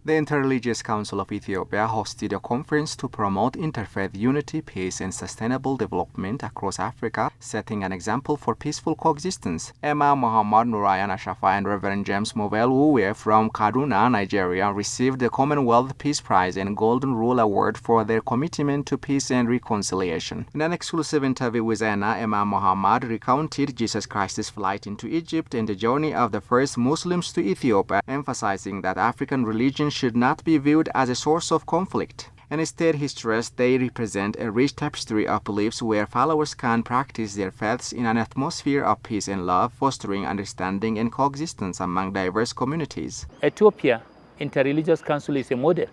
The Interreligious Council of Ethiopia hosted a conference to promote interfaith unity, peace, and sustainable development across Africa, setting an example for peaceful coexistence. Imam Muhammad Nurayan Ashafa and Reverend James Movell Uwe from Kaduna, Nigeria, received the Commonwealth Peace Prize and Golden Rule Award for their commitment to peace and reconciliation. In an exclusive interview with Anna, Imam Muhammad recounted Jesus Christ's flight into Egypt and the journey of the first Muslims to Ethiopia, emphasizing that African religion should not be viewed as a source of conflict. And instead, he stressed they represent a rich tapestry of beliefs where followers can practice their faiths in an atmosphere of peace and love, fostering understanding and coexistence among diverse communities. Ethiopia Interreligious Council is a model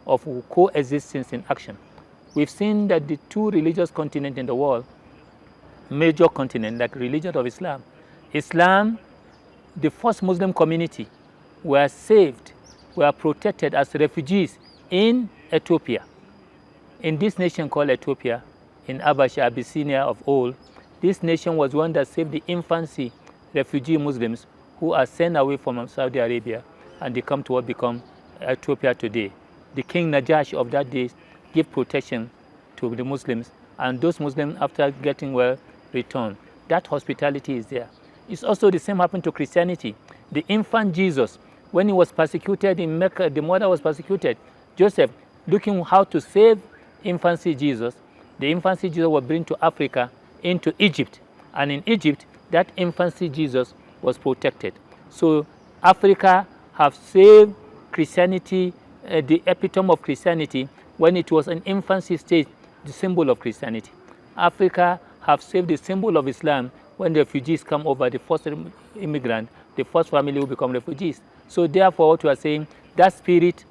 of coexistence in action. We've seen that the two religious continents in the world, major continent like religion of Islam, the first Muslim community were saved, were protected as refugees in Ethiopia. In this nation called Ethiopia, in Habasha, Abyssinia of old, this nation was one that saved the infancy refugee Muslims who are sent away from Saudi Arabia and they come to what become Ethiopia today. The King Najash of that day gave protection to the Muslims, and those Muslims, after getting well, returned. That hospitality is there. It's also the same happened to Christianity. The infant Jesus, when he was persecuted in Mecca, the mother was persecuted. Joseph, looking how to save infancy Jesus, the infancy Jesus was brought to Africa, into Egypt. And in Egypt, that infancy Jesus was protected. So Africa have saved Christianity, the epitome of Christianity, when it was an infancy stage, the symbol of Christianity. Africa have saved the symbol of Islam when the refugees come over, the first immigrant, the first family will become refugees. So therefore, what we are saying, that spirit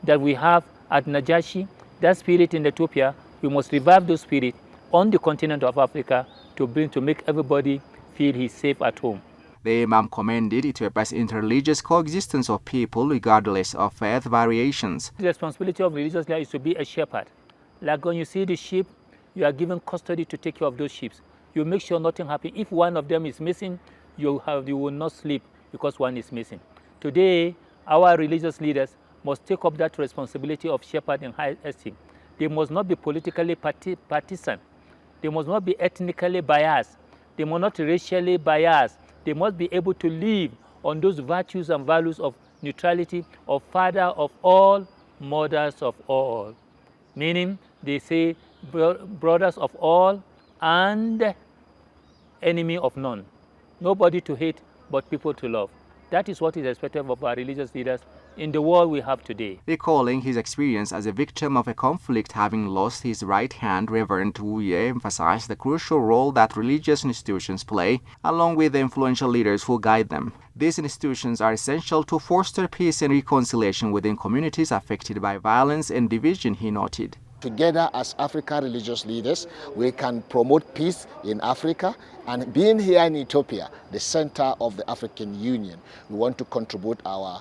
that we have at Najashi, that spirit in Ethiopia, we must revive those spirit on the continent of Africa to make everybody feel he's safe at home. The Imam commended Ethiopia's interreligious coexistence of people regardless of faith variations. The responsibility of religious leaders is to be a shepherd. Like when you see the sheep, you are given custody to take care of those sheep. You make sure nothing happens. If one of them is missing, you will not sleep because one is missing. Today, our religious leaders must take up that responsibility of shepherd in high esteem. They must not be politically partisan. They must not be ethnically biased. They must not be racially biased. They must be able to live on those virtues and values of neutrality, of father of all, mothers of all. Meaning, they say brothers of all and enemy of none. Nobody to hate, but people to love. That is what is expected of our religious leaders in the world we have today. Recalling his experience as a victim of a conflict having lost his right hand, Reverend Uye emphasized the crucial role that religious institutions play, along with the influential leaders who guide them. These institutions are essential to foster peace and reconciliation within communities affected by violence and division, he noted. Together as African religious leaders, we can promote peace in Africa, and being here in Ethiopia, the center of the African Union, we want to contribute our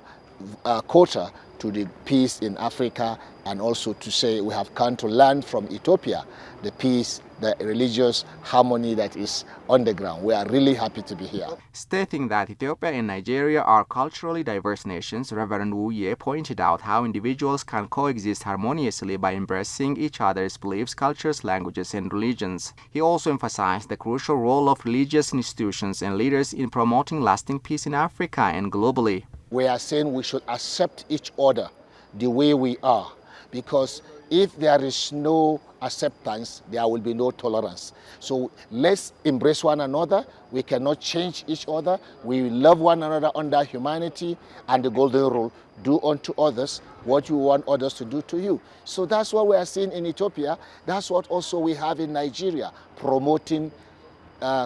quota to the peace in Africa, and also to say we have come to learn from Ethiopia the peace, the religious harmony that is on the ground. We are really happy to be here. Stating that Ethiopia and Nigeria are culturally diverse nations, Reverend Uye pointed out how individuals can coexist harmoniously by embracing each other's beliefs, cultures, languages, and religions. He also emphasized the crucial role of religious institutions and leaders in promoting lasting peace in Africa and globally. We are saying we should accept each other the way we are, because if there is no acceptance, there will be no tolerance. So let's embrace one another. We cannot change each other. We love one another under humanity and the golden rule. Do unto others what you want others to do to you. So that's what we are seeing in Ethiopia. That's what also we have in Nigeria, promoting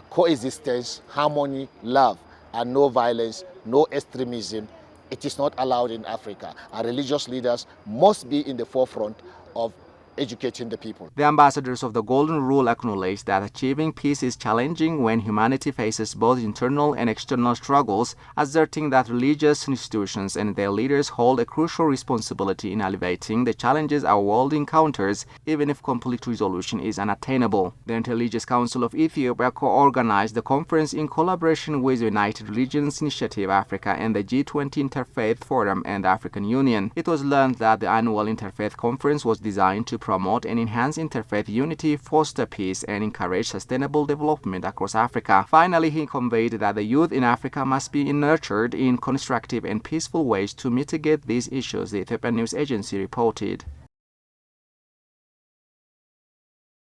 coexistence, harmony, love, and no violence, no extremism. It is not allowed in Africa. Our religious leaders must be in the forefront of educating the people. The ambassadors of the Golden Rule acknowledged that achieving peace is challenging when humanity faces both internal and external struggles, asserting that religious institutions and their leaders hold a crucial responsibility in alleviating the challenges our world encounters, even if complete resolution is unattainable. The Interreligious Council of Ethiopia co-organized the conference in collaboration with United Religions Initiative Africa and the G20 Interfaith Forum and the African Union. It was learned that the annual Interfaith Conference was designed to promote and enhance interfaith unity, foster peace, and encourage sustainable development across Africa. Finally, he conveyed that the youth in Africa must be nurtured in constructive and peaceful ways to mitigate these issues, the Ethiopian news agency reported.